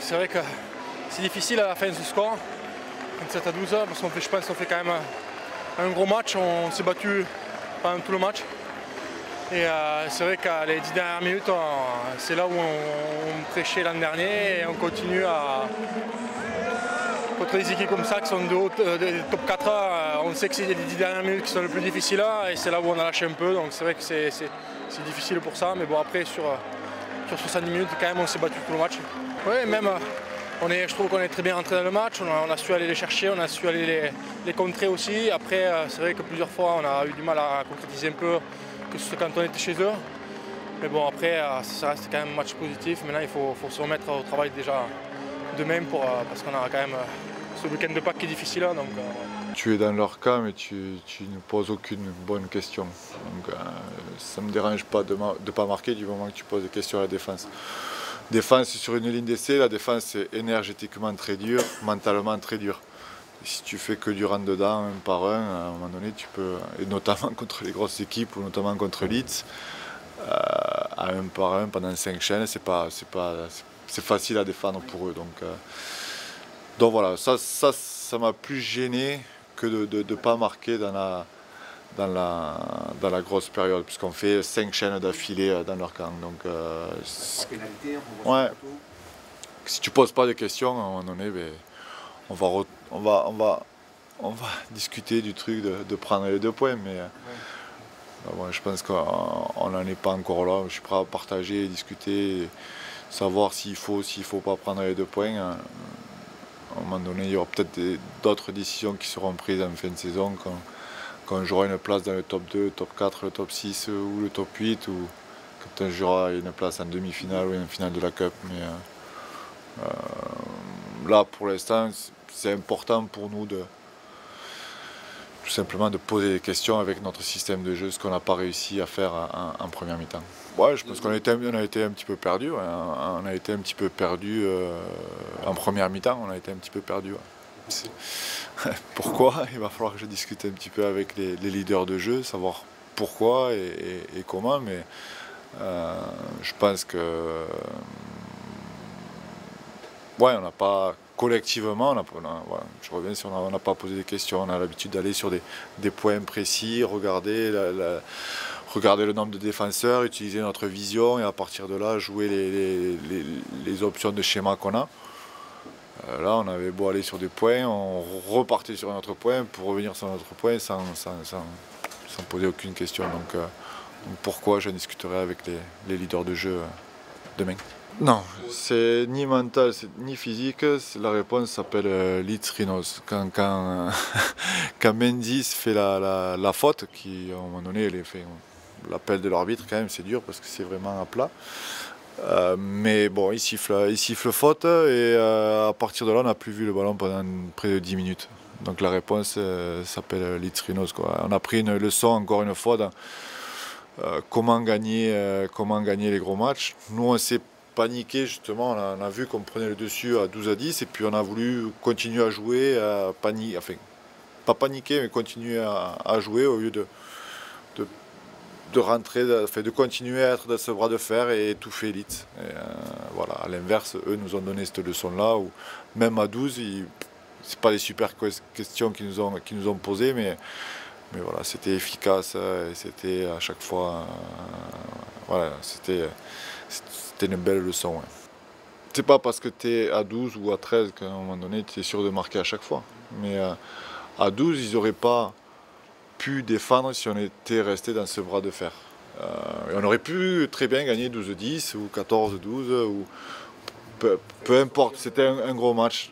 C'est vrai que c'est difficile à la fin de ce score, 27-12, parce qu'on fait, je pense qu'on fait quand même un gros match. On s'est battu pendant tout le match. Et c'est vrai qu'à les 10 dernières minutes, c'est là où on prêchait l'an dernier et on continue à. Contre des équipes comme ça qui sont des top 4, on sait que c'est les 10 dernières minutes qui sont les plus difficiles et c'est là où on a lâché un peu. Donc c'est vrai que c'est difficile pour ça. Mais bon, après, sur 70 minutes, quand même, on s'est battu tout le match. Oui, même, je trouve qu'on est très bien rentré dans le match. On a su aller les chercher, on a su aller les contrer aussi. Après, c'est vrai que plusieurs fois, on a eu du mal à concrétiser un peu que ce quand on était chez eux. Mais bon, après, ça reste quand même un match positif. Maintenant, il faut se remettre au travail déjà demain parce qu'on a quand même ce week-end de Pâques qui est difficile. Donc, Tu es dans leur cas, mais tu ne poses aucune bonne question. Donc, ça ne me dérange pas de ne pas marquer du moment que tu poses des questions à la défense. Défense sur une ligne d'essai, la défense est énergétiquement très dure, mentalement très dure. Et si tu fais que du rentre-dedans, un par un, à un moment donné, tu peux, et notamment contre les grosses équipes ou notamment contre Leeds, à un par un pendant 5 chaînes, c'est facile à défendre pour eux. Donc voilà, ça m'a plus gêné que de ne pas marquer dans la grosse période, puisqu'on fait 5 chaînes d'affilée dans leur camp. Donc, ouais. Si tu poses pas de questions, à un moment donné, on va discuter du truc de prendre les 2 points, mais bon, je pense qu'on n'en est pas encore là. Je suis prêt à partager, discuter, savoir s'il faut pas prendre les 2 points. À un moment donné, il y aura peut-être d'autres décisions qui seront prises en fin de saison quand j'aurai une place dans le top 2, le top 4, le top 6 ou le top 8, ou quand j'aurai une place en demi-finale ou en finale de la Cup. Mais là, pour l'instant, c'est important pour nous tout simplement de poser des questions avec notre système de jeu, ce qu'on n'a pas réussi à faire en première mi-temps. Ouais, je pense qu'on a été un petit peu perdu. Ouais. On a été un petit peu perdu en première mi-temps. On a été un petit peu perdu. Ouais. Pourquoi? Il va falloir que je discute un petit peu avec les leaders de jeu, savoir pourquoi et comment. Mais je pense que ouais, on n'a pas collectivement, voilà, je reviens sur on n'a pas posé des questions. On a l'habitude d'aller sur des points précis, regarder le nombre de défenseurs, utiliser notre vision et à partir de là jouer les options de schéma qu'on a. Là, on avait beau aller sur des points, on repartait sur un autre point pour revenir sur un autre point sans poser aucune question. Donc pourquoi j'en discuterai avec les leaders de jeu demain. Non, c'est ni mental, ni physique. La réponse s'appelle Leeds Rhinos. Quand Mendy fait la faute, qui à un moment donné, l'appel de l'arbitre, quand même, c'est dur parce que c'est vraiment à plat. Mais bon, il siffle faute et à partir de là, on n'a plus vu le ballon pendant près de 10 minutes. Donc la réponse s'appelle Leeds Rhinos, quoi. On a pris une leçon encore une fois dans comment gagner les gros matchs. Nous, on s'est paniqué justement, on a vu qu'on prenait le dessus à 12-10 et puis on a voulu continuer à jouer, pas paniquer, mais continuer à jouer au lieu de rentrer, de continuer à être dans ce bras de fer et étouffer Leeds. Voilà, à l'inverse, eux nous ont donné cette leçon-là, où même à 12, c'est pas des super questions qu'ils nous ont posées, mais voilà, c'était efficace, et c'était à chaque fois, voilà, c'était une belle leçon. Ouais. C'est pas parce que tu es à 12 ou à 13 qu'à un moment donné, tu es sûr de marquer à chaque fois. Mais à 12, ils n'auraient pas pu défendre si on était resté dans ce bras de fer. Et on aurait pu très bien gagner 12-10 ou 14-12, ou peu importe, c'était un gros match.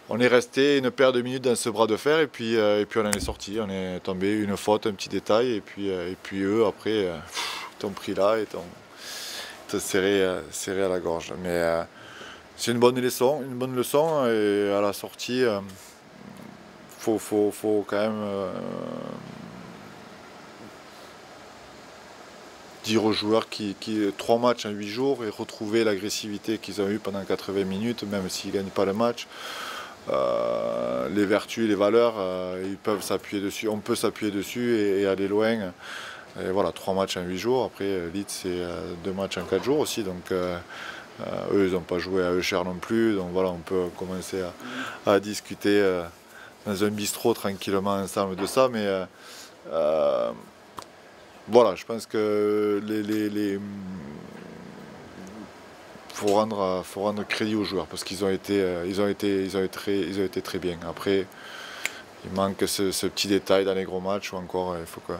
On est resté une paire de minutes dans ce bras de fer et puis on en est sorti. On est tombé une faute, un petit détail, et puis eux après t'ont pris là et t'ont serré à la gorge. Mais c'est une bonne leçon, et à la sortie, faut quand même dire aux joueurs qui 3 matchs en 8 jours et retrouver l'agressivité qu'ils ont eue pendant 80 minutes, même s'ils ne gagnent pas le match. Les vertus, les valeurs, ils peuvent s'appuyer dessus, on peut s'appuyer dessus et aller loin. Et voilà, 3 matchs en 8 jours. Après, Leeds, c'est 2 matchs en 4 jours aussi. Donc Eux, ils n'ont pas joué à Eucher non plus, donc voilà, on peut commencer à discuter dans un bistrot tranquillement ensemble de ça, mais voilà, je pense que faut rendre crédit aux joueurs parce qu'ils ont été très bien. Après, il manque ce petit détail dans les gros matchs ou encore il faut que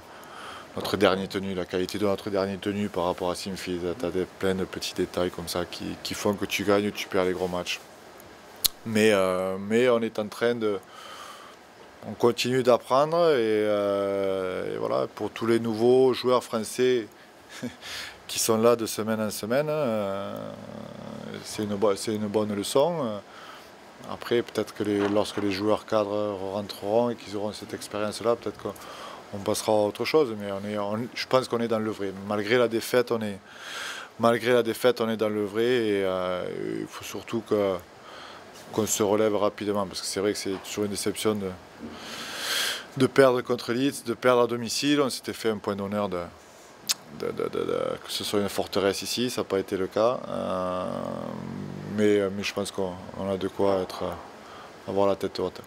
notre dernier tenu, la qualité de notre dernier tenu par rapport à Sinfield, tu as plein de petits détails comme ça qui font que tu gagnes ou tu perds les gros matchs. Mais on est en train de... On continue d'apprendre et voilà, pour tous les nouveaux joueurs français qui sont là de semaine en semaine, c'est une bonne leçon. Après, peut-être que lorsque les joueurs cadres rentreront et qu'ils auront cette expérience-là, peut-être qu'on passera à autre chose. Mais je pense qu'on est dans le vrai. Malgré la défaite, on est dans le vrai et il faut surtout qu'on se relève rapidement. Parce que c'est vrai que c'est toujours une déception de perdre contre Leeds, de perdre à domicile. On s'était fait un point d'honneur que ce soit une forteresse ici, ça n'a pas été le cas. Mais je pense qu'on a de quoi avoir la tête haute.